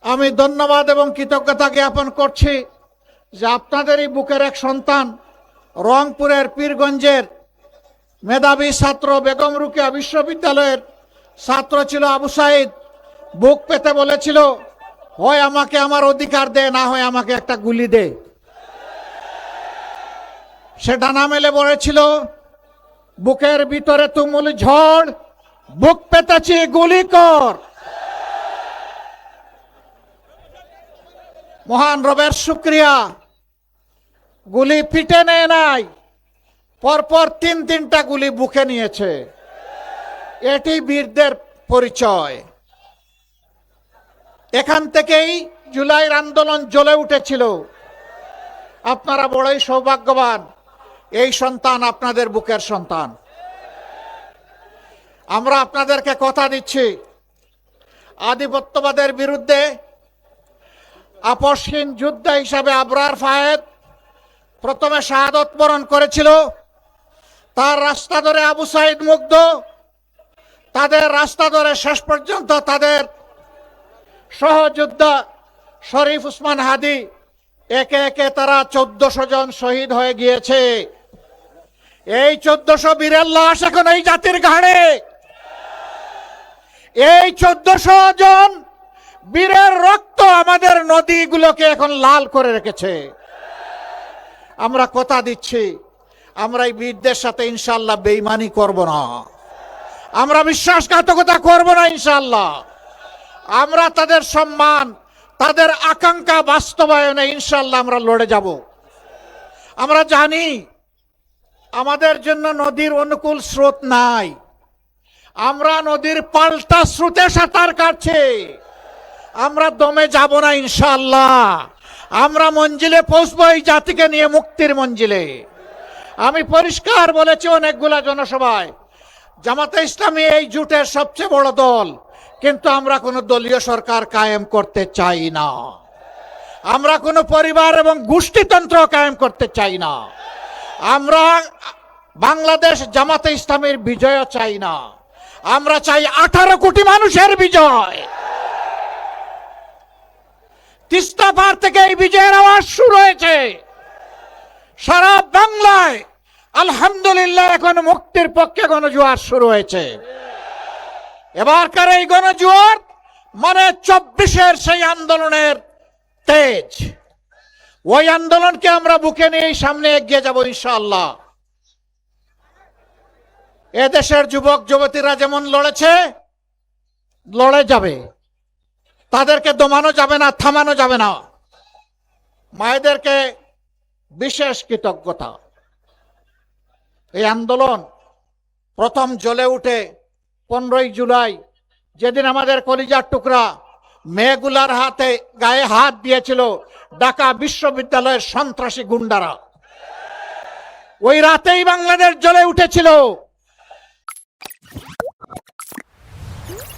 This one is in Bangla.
আমি ধন্যবাদ এবং কৃতজ্ঞতা জ্ঞাপন করছি যে আপনাদেরই বুকের এক সন্তান রংপুরের পীরগঞ্জের মেধাবী ছাত্র বেগম রোকেয়া বিশ্ববিদ্যালয়ের ছাত্র ছিল আবু সাইদ। বুক পেতে বলেছিল, হয় আমাকে আমার অধিকার দে, না হয় আমাকে একটা গুলি দে। সে ডানা মেলে বলেছিল, বুকের ভিতরে তুমুল ঝড়, বুক পেতেছি, গুলি কর। মহান রবের শুকরিয়া, গুলি পিঠে নেয় নাই, পরপর তিনটা গুলি বুকে নিয়েছে। এটি বীরদের পরিচয়। এখান থেকেই জুলাইয়ের আন্দোলন জ্বলে উঠেছিল। আপনারা বড়ই সৌভাগ্যবান, এই সন্তান আপনাদের বুকের সন্তান। আমরা আপনাদেরকে কথা দিচ্ছি, আধিপত্যবাদের বিরুদ্ধে আপসহীন যোদ্ধা হিসাবে আবরার ফায়েদ প্রথমে শাহাদত বরণ করেছিল। তার রাস্তা ধরে আবু সাইদ মুগ্ধ, তাদের রাস্তা ধরে শেষ পর্যন্ত তাদের সহযোদ্ধা শরীফ উসমান হাদি, একে একে তারা 1400 জন শহীদ হয়ে গিয়েছে। এই 1400 বীরের লাশ এখন এই জাতির ঘাড়ে। এই 1400 জন বীরের রক্ত আমাদের নদীগুলোকে এখন লাল করে রেখেছে। আমরা কথা দিচ্ছি, আমরা এই বীরদের সাথে ইনশাআল্লাহ বেঈমানি করব না, আমরা বিশ্বাসঘাতকতা করব না ইনশাআল্লাহ। আমরা তাদের সম্মান, তাদের আকাঙ্ক্ষা বাস্তবায়নে ইনশাআল্লাহ আমরা লড়ে যাব। আমরা জানি আমাদের জন্য নদীর অনুকূল স্রোত নাই, আমরা নদীর পাল্টা স্রোতে সাঁতার কাটছি। আমরা দমে যাব না ইনশাআল্লাহ। আমরা মঞ্জিলে পৌঁছবো এই জাতিকে নিয়ে, মুক্তির মঞ্জিলে। আমি পরিষ্কার বলেছি অনেকগুলা জনসভায়, জামাতে ইসলামী এই জোটের সবচেয়ে বড় দল, কিন্তু আমরা কোনো দলীয় সরকার কায়েম করতে চাই না। আমরা কোনো পরিবার এবং গোষ্ঠীতন্ত্র কায়েম করতে চাই না। আমরা বাংলাদেশ জামাতে ইসলামীর বিজয় চাই না, আমরা চাই 18 কোটি মানুষের বিজয়। তিস্তা পার থেকে এই বিজয়ের আওয়াজ শুরু হয়েছে সারা বাংলায়। আলহামদুলিল্লাহ, এখন মুক্তির পক্ষে গণজোয়ার শুরু হয়েছে। এবারকার এই গণজোয়ার মানে 24-এর সেই আন্দোলনের তেজ। ওই আন্দোলনকে আমরা বুকে নিয়ে সামনে এগিয়ে যাব ইনশাআল্লাহ। এদেশের যুবক যুবতীরা যেমন লড়েছে, লড়ে যাবে, তাদেরকে দমানো যাবে না, থামানো যাবে না। মায়েদেরকে বিশেষ কৃতজ্ঞতা। এই আন্দোলন প্রথম জ্বলে উঠে 15ই জুলাই, যেদিন আমাদের কলিজার টুকরা মেয়েগুলার হাতে গায়ে হাত দিয়েছিল ঢাকা বিশ্ববিদ্যালয়ের সন্ত্রাসী গুন্ডারা। ওই রাতেই বাংলাদেশ জ্বলে উঠেছিল।